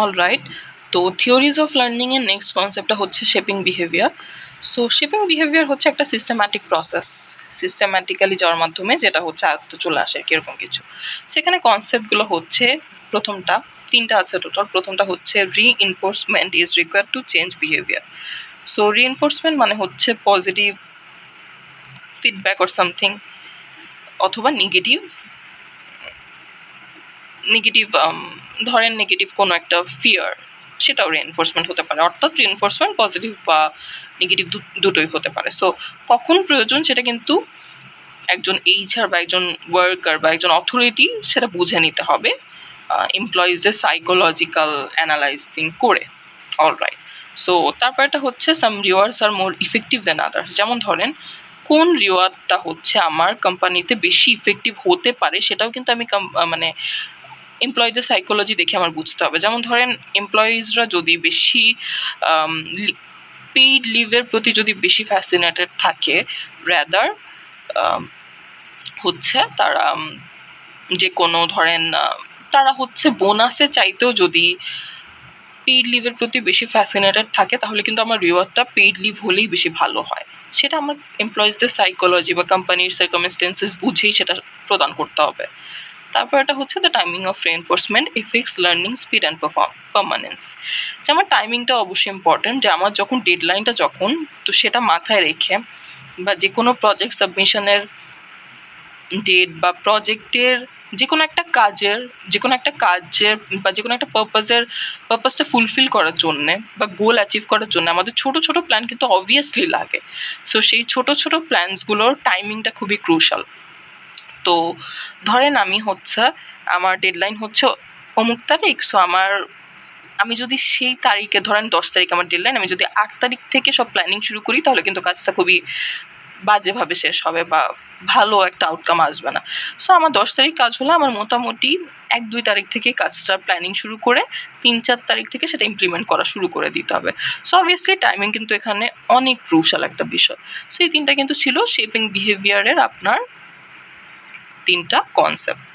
Alright, তো theories of learning এর next কনসেপ্টটা হচ্ছে shaping behaviour. So shaping behaviour হচ্ছে একটা সিস্টেম্যাটিক প্রসেস, সিস্টেম্যাটিক্যালি যাওয়ার মাধ্যমে যেটা হচ্ছে আয়ত্ত চলে আসে কিরকম কিছু। সেখানে কনসেপ্টগুলো হচ্ছে, প্রথমটা, তিনটা আছে টোটাল। প্রথমটা হচ্ছে reinforcement is required to change behaviour. So reinforcement মানে হচ্ছে পজিটিভ ফিডব্যাক অর সামথিং, অথবা নেগেটিভ নেগেটিভ ধরেন নেগেটিভ কোনো একটা ফিয়ার, সেটাও রিএনফোর্সমেন্ট হতে পারে। অর্থাৎ রিএনফোর্সমেন্ট পজিটিভ বা নেগেটিভ দুটোই হতে পারে। সো কখন প্রয়োজন সেটা কিন্তু একজন এইচআর বা একজন ওয়ার্কার বা একজন অথরিটি সেটা বুঝে নিতে হবে এমপ্লয়িজদের সাইকোলজিক্যাল অ্যানালাইসিং করে। অলরাইট, সো তারপরটা হচ্ছে সাম রিওয়ার্ডস আর মোর ইফেক্টিভ দেন আদার্স। যেমন ধরেন কোন রিওয়ার্ডটা হচ্ছে আমার কোম্পানিতে বেশি ইফেক্টিভ হতে পারে, সেটাও কিন্তু আমি মানে এমপ্লয়ীদের সাইকোলজি দেখে আমার বুঝতে হবে। যেমন ধরেন এমপ্লয়িজরা যদি বেশি পেইড লিভের প্রতি যদি বেশি ফ্যাসিনেটেড থাকে, র্যাদার হচ্ছে তারা যে কোনো ধরেন তারা হচ্ছে বোনাসে চাইতেও যদি পেইড লিভের প্রতি বেশি ফ্যাসিনেটেড থাকে, তাহলে কিন্তু আমার রিওয়ার্ডটা পেইড লিভ হলেই বেশি ভালো হয়। সেটা আমার এমপ্লয়িজদের সাইকোলজি বা কোম্পানির সার্কামস্টেন্সেস বুঝেই সেটা প্রদান করতে হবে। তারপর এটা হচ্ছে the timing of reinforcement effects learning speed and permanence. যে আমার টাইমিংটা অবশ্যই ইম্পর্টেন্ট, যে আমার যখন ডেডলাইনটা যখন, তো সেটা মাথায় রেখে বা যে কোনো প্রজেক্ট সাবমিশনের ডেট বা প্রজেক্টের যে কোনো একটা কাজের বা যে কোনো একটা পারপাসটা ফুলফিল করার জন্যে বা গোল অ্যাচিভ করার জন্য আমাদের ছোট ছোট প্ল্যান কিন্তু অবভিয়াসলি লাগে। সো সেই ছোট ছোট প্ল্যানসগুলোর টাইমিংটা খুবই ক্রুশাল। তো ধরেন আমি হচ্ছে আমার ডেডলাইন হচ্ছে অমুক তারিখ। সো আমি যদি সেই তারিখে, ধরেন 10 তারিখ আমার ডেডলাইন, আমি যদি 8 তারিখ থেকে সব প্ল্যানিং শুরু করি, তাহলে কিন্তু কাজটা খুবই বাজেভাবে শেষ হবে বা ভালো একটা আউটকাম আসবে না। সো আমার 10 তারিখ কাজ হলে আমার মোটামুটি 1-2 তারিখ থেকে কাজটার প্ল্যানিং শুরু করে 3-4 তারিখ থেকে সেটা ইমপ্লিমেন্ট করা শুরু করে দিতে হবে। সো অবভিয়াসলি টাইমিং কিন্তু এখানে অনেক ক্রুশাল একটা বিষয়। সো এই তিনটা কিন্তু ছিল শেপিং বিহেভিয়ারের আপনার তিনটা কনসেপ্ট।